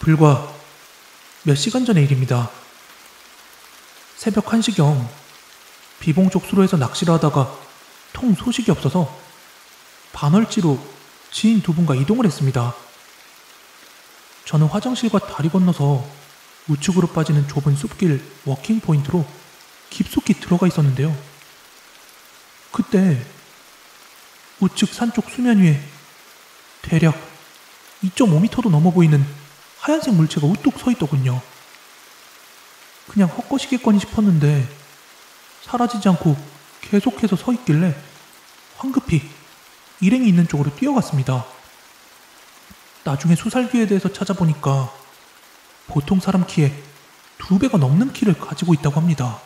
불과 몇 시간 전의 일입니다. 새벽 1시경 비봉 쪽 수로에서 낚시를 하다가 통 소식이 없어서 반월지로 지인 두 분과 이동을 했습니다. 저는 화장실과 다리 건너서 우측으로 빠지는 좁은 숲길 워킹 포인트로 깊숙이 들어가 있었는데요. 그때 우측 산 쪽 수면 위에 대략 2.5m도 넘어 보이는 하얀색 물체가 우뚝 서 있더군요. 그냥 헛것이겠거니 싶었는데 사라지지 않고 계속해서 서 있길래 황급히 일행이 있는 쪽으로 뛰어갔습니다. 나중에 수살기에 대해서 찾아보니까 보통 사람 키의 2배가 넘는 키를 가지고 있다고 합니다.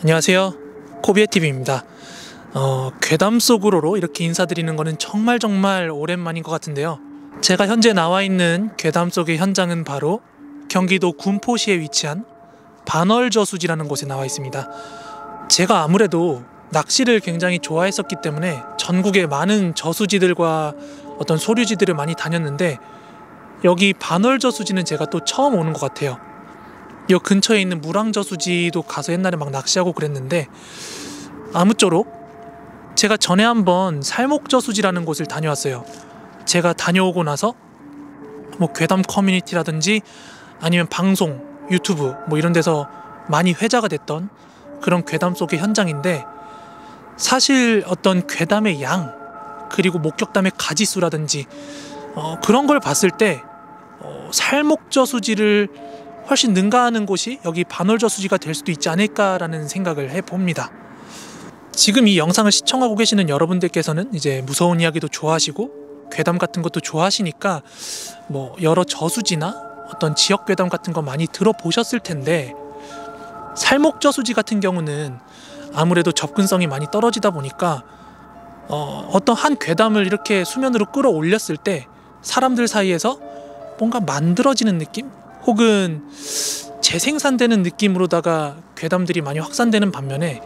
안녕하세요, 코비에TV입니다. 괴담 속으로로 이렇게 인사드리는 거는 정말 오랜만인 것 같은데요. 제가 현재 나와 있는 괴담 속의 현장은 바로 경기도 군포시에 위치한 반월저수지라는 곳에 나와 있습니다. 제가 아무래도 낚시를 굉장히 좋아했었기 때문에 전국의 많은 저수지들과 어떤 소류지들을 많이 다녔는데 여기 반월저수지는 제가 또 처음 오는 것 같아요. 이 근처에 있는 무랑저수지도 가서 옛날에 막 낚시하고 그랬는데 아무쪼록 제가 전에 한번 살목저수지라는 곳을 다녀왔어요. 제가 다녀오고 나서 뭐 괴담 커뮤니티라든지 아니면 방송, 유튜브 뭐 이런 데서 많이 회자가 됐던 그런 괴담 속의 현장인데 사실 어떤 괴담의 양 그리고 목격담의 가지수라든지 그런 걸 봤을 때 살목저수지를 훨씬 능가하는 곳이 여기 반월저수지가 될 수도 있지 않을까라는 생각을 해봅니다. 지금 이 영상을 시청하고 계시는 여러분들께서는 이제 무서운 이야기도 좋아하시고 괴담 같은 것도 좋아하시니까 뭐 여러 저수지나 어떤 지역 괴담 같은 거 많이 들어보셨을 텐데 살목저수지 같은 경우는 아무래도 접근성이 많이 떨어지다 보니까 어떤 한 괴담을 이렇게 수면으로 끌어올렸을 때 사람들 사이에서 뭔가 만들어지는 느낌? 혹은 재생산되는 느낌으로다가 괴담들이 많이 확산되는 반면에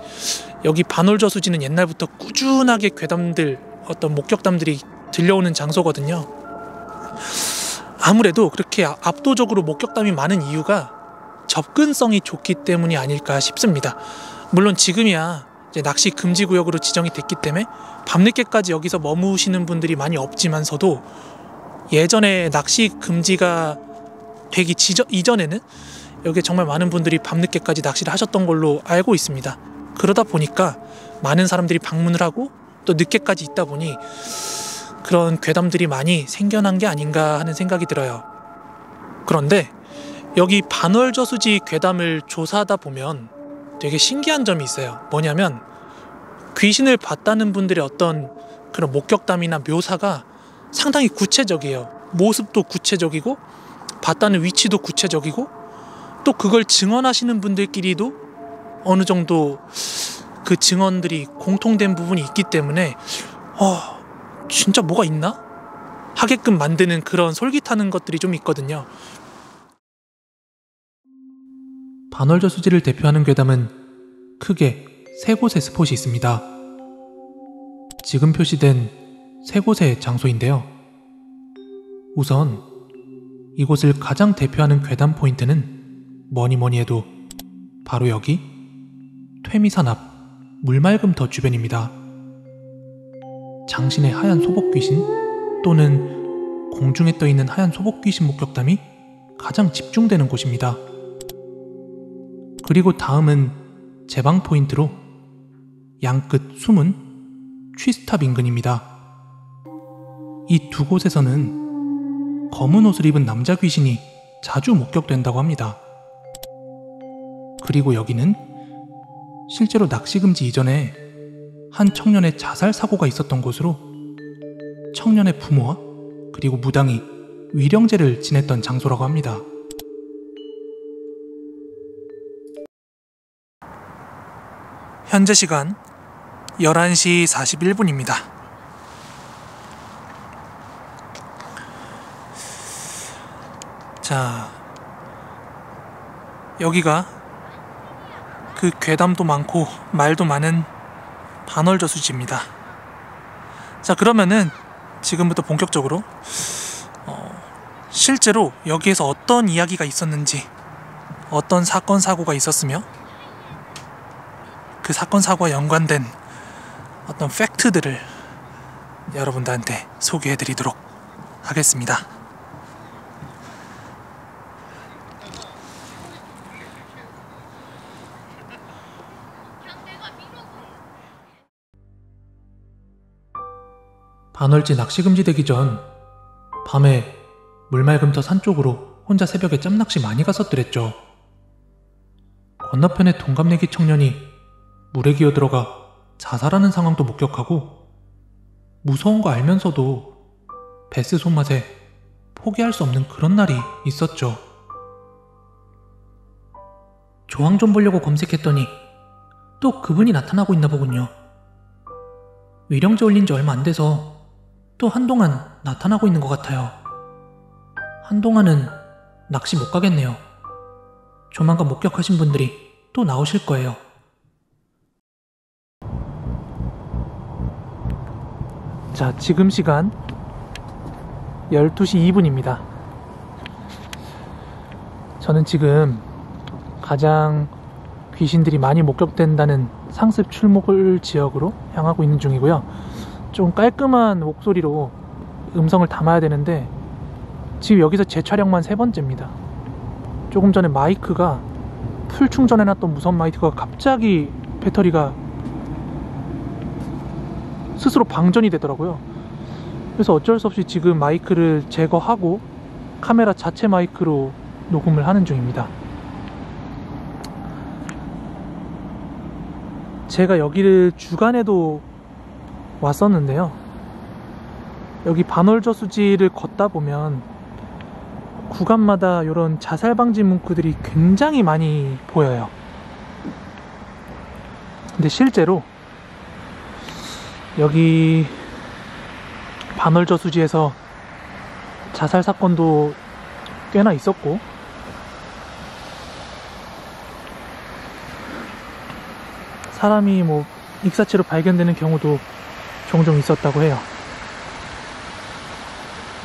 여기 반월저수지는 옛날부터 꾸준하게 괴담들, 어떤 목격담들이 들려오는 장소거든요. 아무래도 그렇게 압도적으로 목격담이 많은 이유가 접근성이 좋기 때문이 아닐까 싶습니다. 물론 지금이야 이제 낚시 금지 구역으로 지정이 됐기 때문에 밤늦게까지 여기서 머무시는 분들이 많이 없지만서도 예전에 낚시 금지가 되기 이전에는 여기에 정말 많은 분들이 밤늦게까지 낚시를 하셨던 걸로 알고 있습니다. 그러다 보니까 많은 사람들이 방문을 하고 또 늦게까지 있다 보니 그런 괴담들이 많이 생겨난 게 아닌가 하는 생각이 들어요. 그런데 여기 반월저수지 괴담을 조사하다 보면 되게 신기한 점이 있어요. 뭐냐면 귀신을 봤다는 분들의 어떤 그런 목격담이나 묘사가 상당히 구체적이에요. 모습도 구체적이고 봤다는 위치도 구체적이고 또 그걸 증언하시는 분들끼리도 어느 정도 그 증언들이 공통된 부분이 있기 때문에 진짜 뭐가 있나? 하게끔 만드는 그런 솔깃하는 것들이 좀 있거든요. 반월저수지를 대표하는 괴담은 크게 세 곳의 스폿이 있습니다. 지금 표시된 세 곳의 장소인데요. 우선 이곳을 가장 대표하는 괴담 포인트는 뭐니뭐니 해도 바로 여기 퇴미산 앞 물맑음터 주변입니다. 장신의 하얀 소복귀신 또는 공중에 떠있는 하얀 소복귀신 목격담이 가장 집중되는 곳입니다. 그리고 다음은 제방 포인트로 양끝 숨은 취스탑 인근입니다. 이 두 곳에서는 검은 옷을 입은 남자 귀신이 자주 목격된다고 합니다. 그리고 여기는 실제로 낚시금지 이전에 한 청년의 자살 사고가 있었던 곳으로 청년의 부모와 그리고 무당이 위령제를 지냈던 장소라고 합니다. 현재 시간 11시 41분입니다. 자, 여기가 그 괴담도 많고 말도 많은 반월저수지입니다. 자, 그러면은 지금부터 본격적으로 실제로 여기에서 어떤 이야기가 있었는지, 어떤 사건 사고가 있었으며 그 사건 사고와 연관된 어떤 팩트들을 여러분들한테 소개해드리도록 하겠습니다. 반월지 낚시금지 되기 전 밤에 물맑음터 산 쪽으로 혼자 새벽에 짬낚시 많이 갔었더랬죠. 건너편에 동갑내기 청년이 물에 기어들어가 자살하는 상황도 목격하고 무서운 거 알면서도 베스 손맛에 포기할 수 없는 그런 날이 있었죠. 조항 좀 보려고 검색했더니 또 그분이 나타나고 있나 보군요. 위령제 올린 지 얼마 안 돼서 또 한동안 나타나고 있는 것 같아요. 한동안은 낚시 못 가겠네요. 조만간 목격하신 분들이 또 나오실 거예요. 자, 지금 시간 12시 2분입니다. 저는 지금 가장 귀신들이 많이 목격된다는 상습 출몰 지역으로 향하고 있는 중이고요. 좀 깔끔한 목소리로 음성을 담아야 되는데 지금 여기서 제 촬영만 3번째입니다. 조금 전에 마이크가 풀 충전해놨던 무선 마이크가 갑자기 배터리가 스스로 방전이 되더라고요. 그래서 어쩔 수 없이 지금 마이크를 제거하고 카메라 자체 마이크로 녹음을 하는 중입니다. 제가 여기를 주간에도 왔었는데요. 여기 반월저수지를 걷다 보면 구간마다 이런 자살 방지 문구들이 굉장히 많이 보여요. 근데 실제로 여기 반월저수지에서 자살 사건도 꽤나 있었고 사람이 뭐 익사체로 발견되는 경우도 종종 있었다고 해요.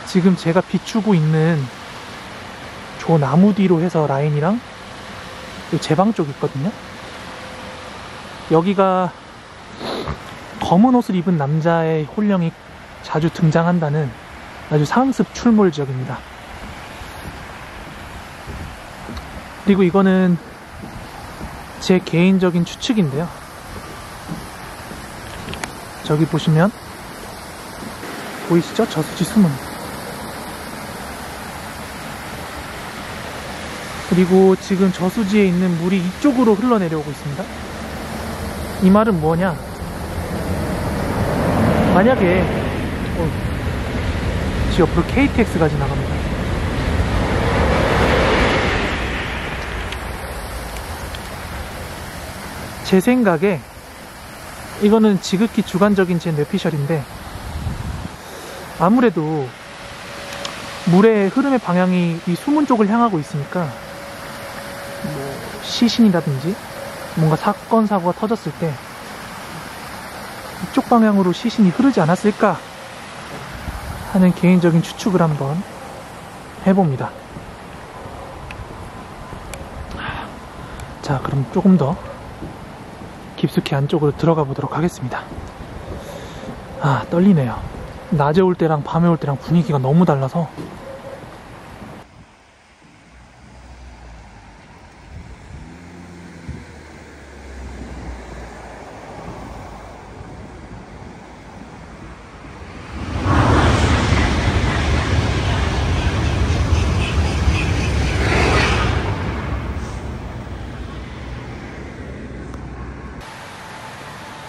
지금 제가 비추고 있는 저 나무 뒤로 해서 라인이랑 제 방 쪽 있거든요. 여기가 검은 옷을 입은 남자의 혼령이 자주 등장한다는 아주 상습 출몰 지역입니다. 그리고 이거는 제 개인적인 추측인데요. 저기 보시면 보이시죠? 저수지 수문. 그리고 지금 저수지에 있는 물이 이쪽으로 흘러내려오고 있습니다. 이 말은 뭐냐? 만약에 지 옆으로 KTX가 지나갑니다. 제 생각에 이거는 지극히 주관적인 제 뇌피셜인데 아무래도 물의 흐름의 방향이 이 수문 쪽을 향하고 있으니까 뭐 시신이라든지 뭔가 사건 사고가 터졌을 때 이쪽 방향으로 시신이 흐르지 않았을까 하는 개인적인 추측을 한번 해봅니다. 자, 그럼 조금 더 깊숙이 안쪽으로 들어가 보도록 하겠습니다. 아, 떨리네요. 낮에 올 때랑 밤에 올 때랑 분위기가 너무 달라서.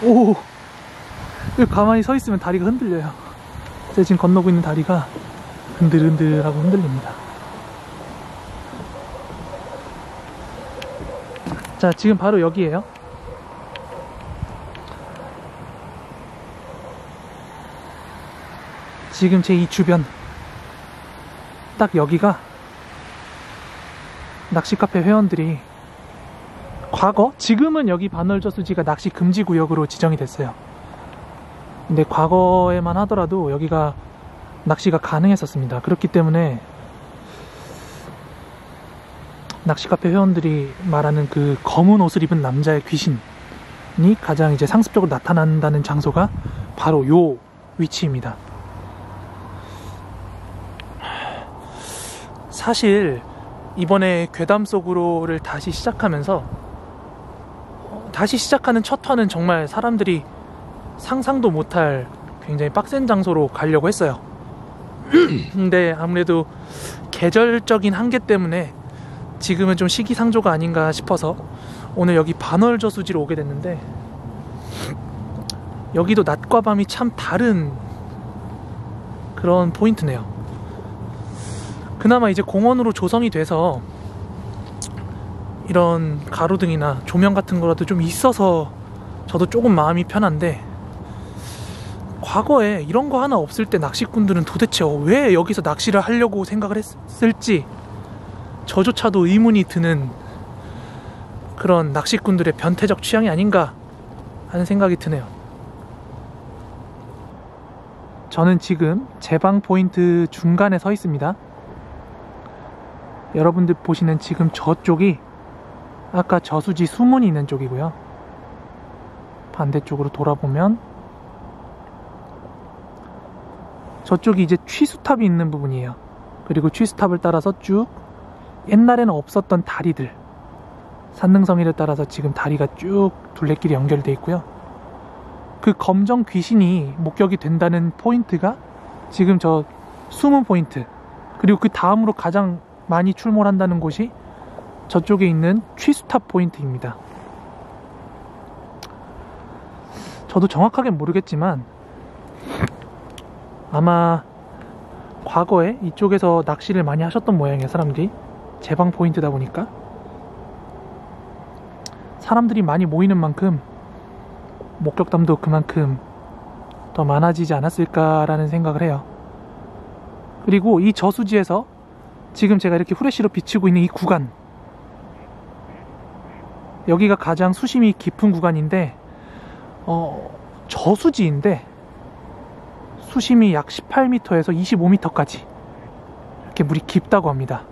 오, 여기 가만히 서 있으면 다리가 흔들려요. 제가 지금 건너고 있는 다리가 흔들흔들하고 흔들립니다. 자, 지금 바로 여기에요. 지금 제 이 주변 딱 여기가 낚시카페 회원들이 과거, 지금은 여기 반월저수지가 낚시 금지 구역으로 지정이 됐어요. 근데 과거에만 하더라도 여기가 낚시가 가능했었습니다. 그렇기 때문에 낚시카페 회원들이 말하는 그 검은 옷을 입은 남자의 귀신이 가장 이제 상습적으로 나타난다는 장소가 바로 요 위치입니다. 사실 이번에 괴담 속으로를 다시 시작하면서 다시 시작하는 첫 화는 정말 사람들이 상상도 못할 굉장히 빡센 장소로 가려고 했어요. 근데 아무래도 계절적인 한계 때문에 지금은 좀 시기상조가 아닌가 싶어서 오늘 여기 반월저수지로 오게 됐는데, 여기도 낮과 밤이 참 다른 그런 포인트네요. 그나마 이제 공원으로 조성이 돼서 이런 가로등이나 조명 같은 거라도 좀 있어서 저도 조금 마음이 편한데, 과거에 이런 거 하나 없을 때 낚시꾼들은 도대체 왜 여기서 낚시를 하려고 생각을 했을지 저조차도 의문이 드는 그런 낚시꾼들의 변태적 취향이 아닌가 하는 생각이 드네요. 저는 지금 제방 포인트 중간에 서 있습니다. 여러분들 보시는 지금 저쪽이 아까 저수지 수문이 있는 쪽이고요. 반대쪽으로 돌아보면 저쪽이 이제 취수탑이 있는 부분이에요. 그리고 취수탑을 따라서 쭉 옛날에는 없었던 다리들, 산능성이를 따라서 지금 다리가 쭉 둘레길이 연결되어 있고요. 그 검정 귀신이 목격이 된다는 포인트가 지금 저 수문 포인트, 그리고 그 다음으로 가장 많이 출몰한다는 곳이 저쪽에 있는 취수탑 포인트입니다. 저도 정확하게 모르겠지만 아마 과거에 이쪽에서 낚시를 많이 하셨던 모양이에요. 사람들이 제방 포인트다 보니까 사람들이 많이 모이는 만큼 목격담도 그만큼 더 많아지지 않았을까라는 생각을 해요. 그리고 이 저수지에서 지금 제가 이렇게 후레쉬로 비추고 있는 이 구간, 여기가 가장 수심이 깊은 구간인데 저수지인데 수심이 약 18m에서 25m까지 이렇게 물이 깊다고 합니다.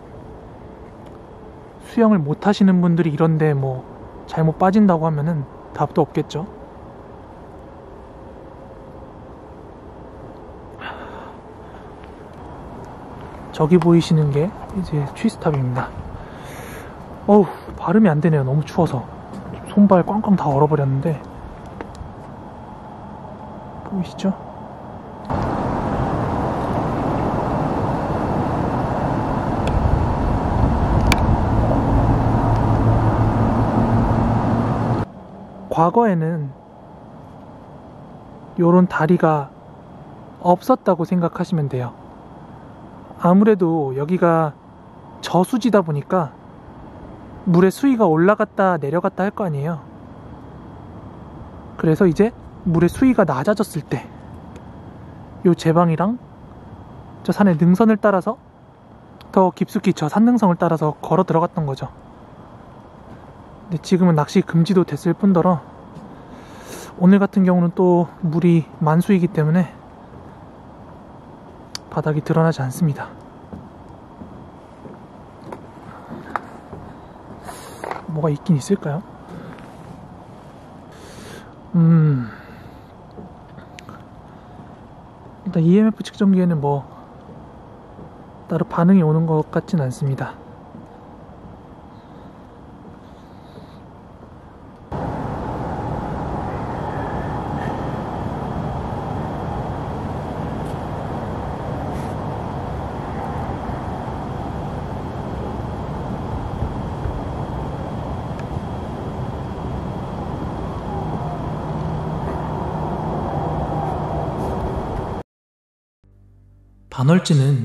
수영을 못 하시는 분들이 이런데 뭐 잘못 빠진다고 하면은 답도 없겠죠. 저기 보이시는 게 이제 취수탑입니다. 어우, 발음이 안 되네요. 너무 추워서 손발 꽝꽝 다 얼어버렸는데 보이시죠? 과거에는 요런 다리가 없었다고 생각하시면 돼요. 아무래도 여기가 저수지다 보니까 물의 수위가 올라갔다 내려갔다 할 거 아니에요. 그래서 이제 물의 수위가 낮아졌을 때 요 제방이랑 저 산의 능선을 따라서 더 깊숙이 저 산능성을 따라서 걸어 들어갔던 거죠. 근데 지금은 낚시 금지도 됐을 뿐더러 오늘 같은 경우는 또 물이 만수이기 때문에 바닥이 드러나지 않습니다. 뭐가 있긴 있을까요? 일단 EMF 측정기에는 뭐 따로 반응이 오는 것 같진 않습니다. 반월지는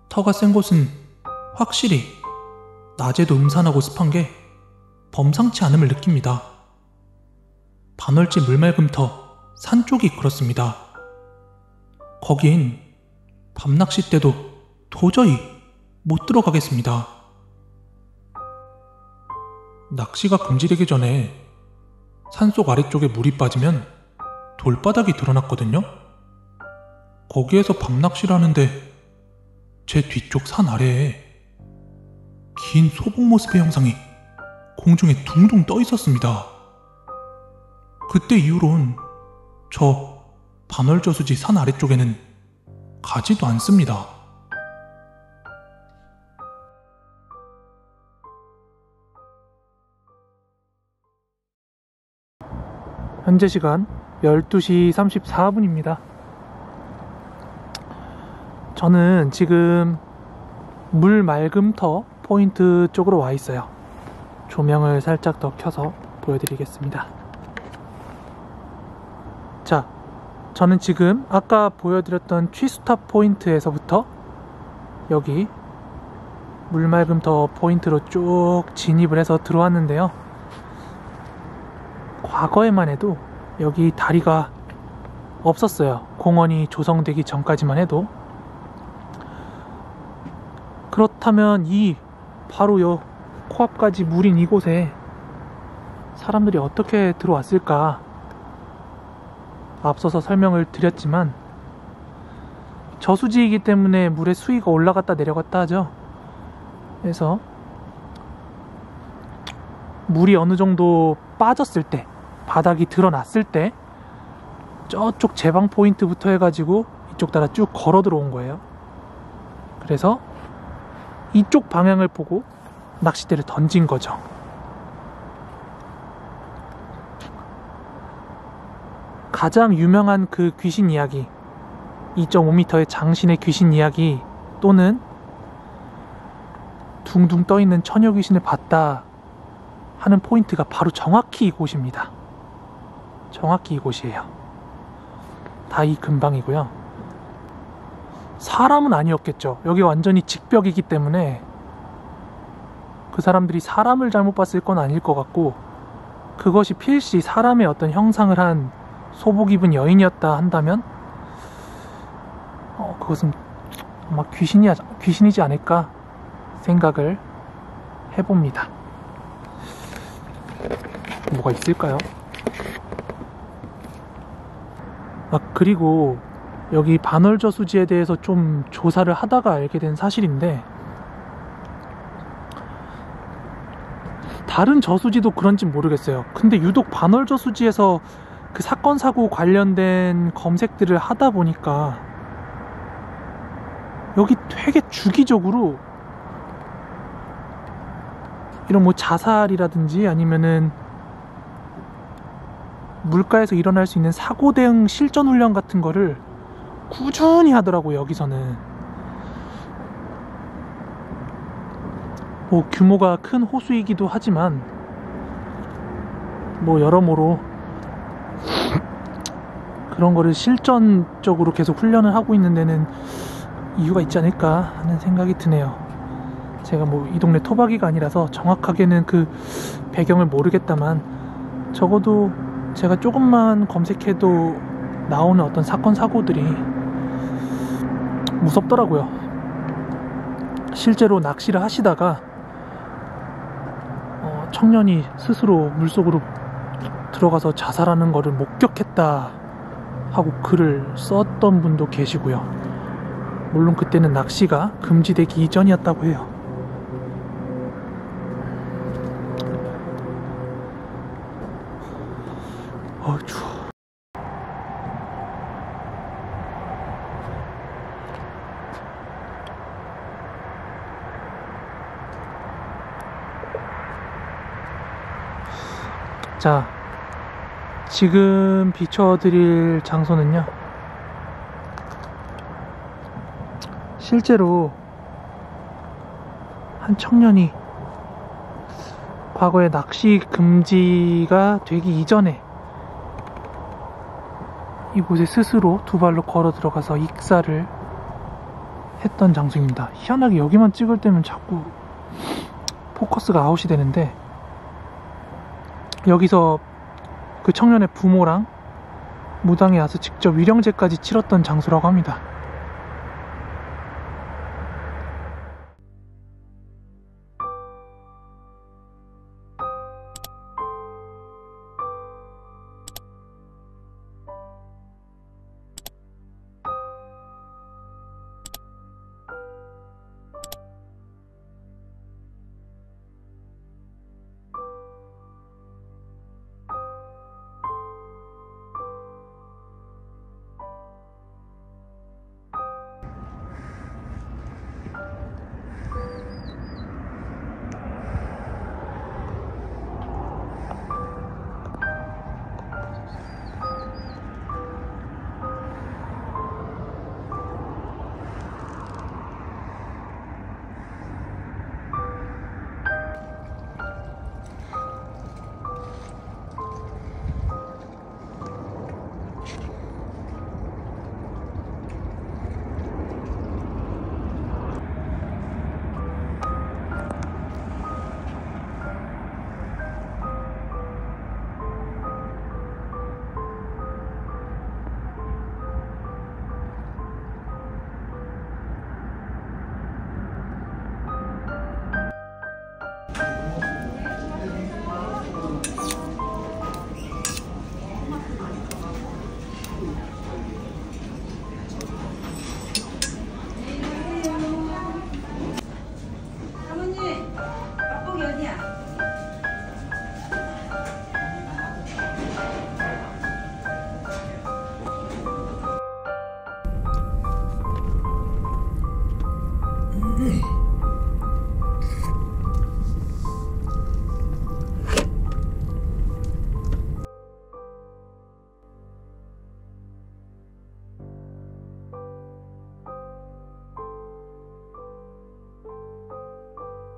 터가 센 곳은 확실히 낮에도 음산하고 습한 게 범상치 않음을 느낍니다. 반월지 물맑음터 산 쪽이 그렇습니다. 거긴 밤낚시 때도 도저히 못 들어가겠습니다. 낚시가 금지되기 전에 산속 아래쪽에 물이 빠지면 돌바닥이 드러났거든요. 거기에서 밤낚시를 하는데 제 뒤쪽 산 아래에 긴 소복 모습의 형상이 공중에 둥둥 떠 있었습니다. 그때 이후론 저 반월저수지 산 아래쪽에는 가지도 않습니다. 현재 시간 12시 34분입니다. 저는 지금 물맑음터 포인트 쪽으로 와 있어요. 조명을 살짝 더 켜서 보여드리겠습니다. 자, 저는 지금 아까 보여드렸던 취수탑 포인트에서부터 여기 물맑음터 포인트로 쭉 진입을 해서 들어왔는데요. 과거에만 해도 여기 다리가 없었어요. 공원이 조성되기 전까지만 해도. 그렇다면 바로 요 코앞까지 물인 이곳에 사람들이 어떻게 들어왔을까? 앞서서 설명을 드렸지만 저수지이기 때문에 물의 수위가 올라갔다 내려갔다 하죠. 그래서 물이 어느 정도 빠졌을 때, 바닥이 드러났을 때 저쪽 제방 포인트부터 해가지고 이쪽 따라 쭉 걸어 들어온 거예요. 그래서 이쪽 방향을 보고 낚싯대를 던진 거죠. 가장 유명한 그 귀신 이야기, 2.5m의 장신의 귀신 이야기 또는 둥둥 떠있는 처녀 귀신을 봤다 하는 포인트가 바로 정확히 이곳입니다. 정확히 이곳이에요. 다 이 근방이고요. 사람은 아니었겠죠. 여기 완전히 직벽이기 때문에 그 사람들이 사람을 잘못 봤을 건 아닐 것 같고, 그것이 필시 사람의 어떤 형상을 한 소복 입은 여인이었다 한다면 그것은 아마 귀신이지 않을까 생각을 해봅니다. 뭐가 있을까요? 그리고 여기 반월저수지에 대해서 좀 조사를 하다가 알게 된 사실인데, 다른 저수지도 그런지 모르겠어요. 근데 유독 반월저수지에서 그 사건 사고 관련된 검색들을 하다 보니까 여기 되게 주기적으로 이런 뭐 자살이라든지 아니면은 물가에서 일어날 수 있는 사고 대응 실전 훈련 같은 거를 꾸준히 하더라고요. 여기서는 뭐 규모가 큰 호수이기도 하지만 뭐 여러모로 그런 거를 실전적으로 계속 훈련을 하고 있는 데는 이유가 있지 않을까 하는 생각이 드네요. 제가 뭐 이 동네 토박이가 아니라서 정확하게는 그 배경을 모르겠다만 적어도 제가 조금만 검색해도 나오는 어떤 사건 사고들이 무섭더라고요. 실제로 낚시를 하시다가 청년이 스스로 물속으로 들어가서 자살하는 것을 목격했다 하고 글을 썼던 분도 계시고요. 물론 그때는 낚시가 금지되기 이전이었다고 해요. 추워. 자, 지금 비춰드릴 장소는요, 실제로 한 청년이 과거에 낚시 금지가 되기 이전에 이곳에 스스로 두 발로 걸어 들어가서 익사를 했던 장소입니다. 희한하게 여기만 찍을 때면 자꾸 포커스가 아웃이 되는데, 여기서 그 청년의 부모랑 무당이 와서 직접 위령제까지 치렀던 장소라고 합니다.